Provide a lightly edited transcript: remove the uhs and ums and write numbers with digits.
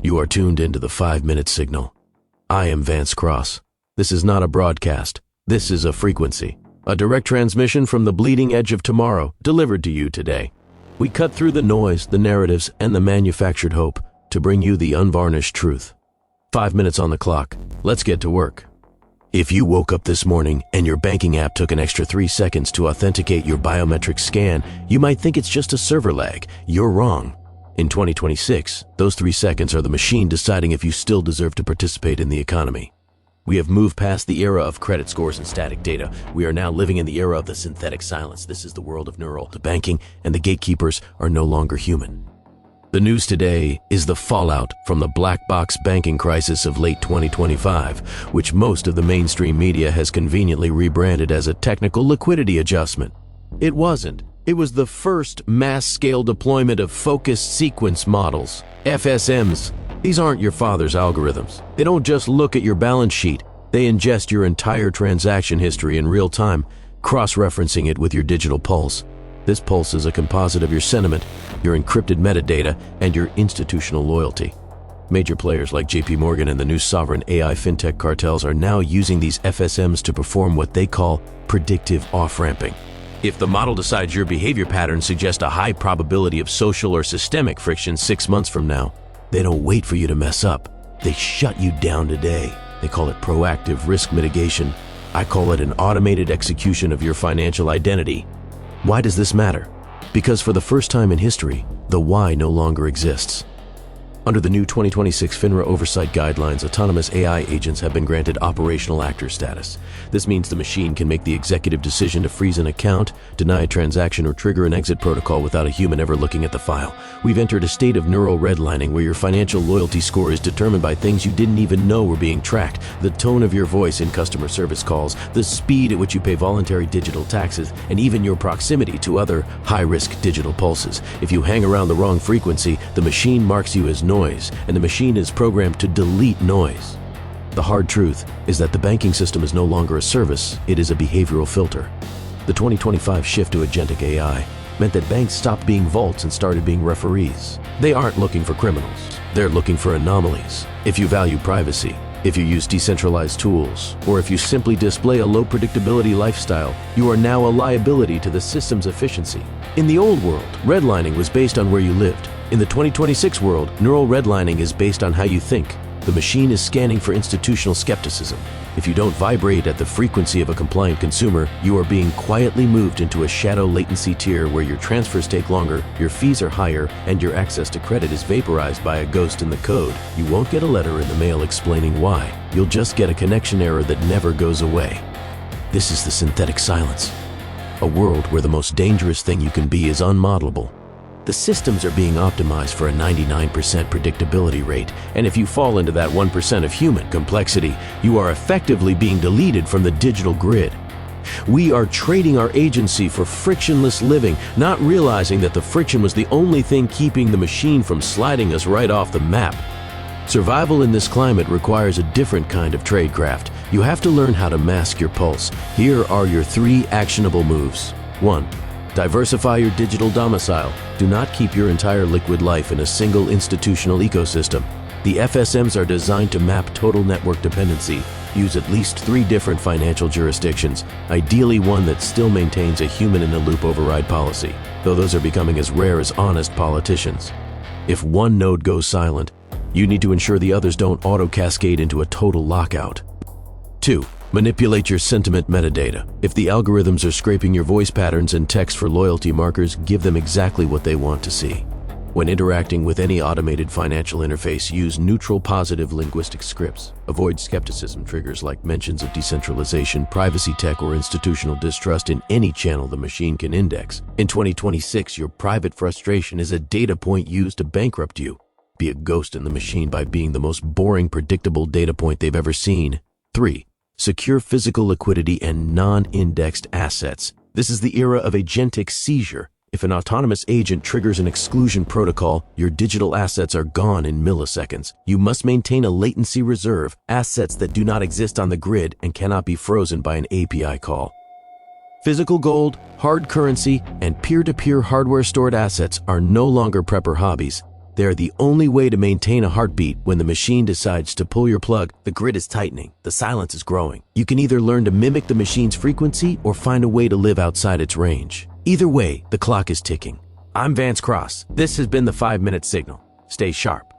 You are tuned into the 5-minute signal. I am Vance Kross. This is not a broadcast. This is a frequency. A direct transmission from the bleeding edge of tomorrow, delivered to you today. We cut through the noise, the narratives, and the manufactured hope to bring you the unvarnished truth. 5 minutes on the clock. Let's get to work. If you woke up this morning and your banking app took an extra 3 seconds to authenticate your biometric scan, you might think it's just a server lag. You're wrong. In 2026, those 3 seconds are the machine deciding if you still deserve to participate in the economy. We have moved past the era of credit scores and static data. We are now living in the era of the synthetic silence. This is the world of neural. The banking and the gatekeepers are no longer human. The news today is the fallout from the black box banking crisis of late 2025, which most of the mainstream media has conveniently rebranded as a technical liquidity adjustment. It wasn't. It was the first mass-scale deployment of focused sequence models, FSMs. These aren't your father's algorithms. They don't just look at your balance sheet. They ingest your entire transaction history in real time, cross-referencing it with your digital pulse. This pulse is a composite of your sentiment, your encrypted metadata, and your institutional loyalty. Major players like JP Morgan and the new sovereign AI fintech cartels are now using these FSMs to perform what they call predictive off-ramping. If the model decides your behavior patterns suggest a high probability of social or systemic friction 6 months from now, they don't wait for you to mess up. They shut you down today. They call it proactive risk mitigation. I call it an automated execution of your financial identity. Why does this matter? Because for the first time in history, the why no longer exists. Under the new 2026 FINRA oversight guidelines, autonomous AI agents have been granted operational actor status. This means the machine can make the executive decision to freeze an account, deny a transaction, or trigger an exit protocol without a human ever looking at the file. We've entered a state of neural redlining where your financial loyalty score is determined by things you didn't even know were being tracked. The tone of your voice in customer service calls, the speed at which you pay voluntary digital taxes, and even your proximity to other high-risk digital pulses. If you hang around the wrong frequency, the machine marks you as noise, and the machine is programmed to delete noise. The hard truth is that the banking system is no longer a service, it is a behavioral filter. The 2025 shift to agentic AI meant that banks stopped being vaults and started being referees. They aren't looking for criminals, they're looking for anomalies. If you value privacy, if you use decentralized tools, or if you simply display a low predictability lifestyle, you are now a liability to the system's efficiency. In the old world, redlining was based on where you lived. In the 2026 world, neural redlining is based on how you think. The machine is scanning for institutional skepticism. If you don't vibrate at the frequency of a compliant consumer, you are being quietly moved into a shadow latency tier where your transfers take longer, your fees are higher, and your access to credit is vaporized by a ghost in the code. You won't get a letter in the mail explaining why. You'll just get a connection error that never goes away. This is the synthetic silence. A world where the most dangerous thing you can be is unmodelable. The systems are being optimized for a 99% predictability rate, and if you fall into that 1% of human complexity, you are effectively being deleted from the digital grid. We are trading our agency for frictionless living, not realizing that the friction was the only thing keeping the machine from sliding us right off the map. Survival in this climate requires a different kind of tradecraft. You have to learn how to mask your pulse. Here are your 3 actionable moves. 1. Diversify your digital domicile. Do not keep your entire liquid life in a single institutional ecosystem. The FSMs are designed to map total network dependency. Use at least 3 different financial jurisdictions, ideally one that still maintains a human-in-the-loop override policy, though those are becoming as rare as honest politicians. If one node goes silent, you need to ensure the others don't auto-cascade into a total lockout. 2. Manipulate your sentiment metadata. If the algorithms are scraping your voice patterns and text for loyalty markers, give them exactly what they want to see. When interacting with any automated financial interface, use neutral positive linguistic scripts. Avoid skepticism triggers like mentions of decentralization, privacy tech, or institutional distrust in any channel the machine can index. In 2026, your private frustration is a data point used to bankrupt you. Be a ghost in the machine by being the most boring, predictable data point they've ever seen. 3. Secure physical liquidity and non-indexed assets. This is the era of agentic seizure. If an autonomous agent triggers an exclusion protocol, your digital assets are gone in milliseconds. You must maintain a latency reserve, assets that do not exist on the grid and cannot be frozen by an API call. Physical gold, hard currency, and peer-to-peer hardware stored assets are no longer prepper hobbies. They are the only way to maintain a heartbeat when the machine decides to pull your plug. The grid is tightening, the silence is growing. You can either learn to mimic the machine's frequency or find a way to live outside its range. Either way, the clock is ticking. I'm Vance Kross. This has been the 5-Minute Signal. Stay sharp.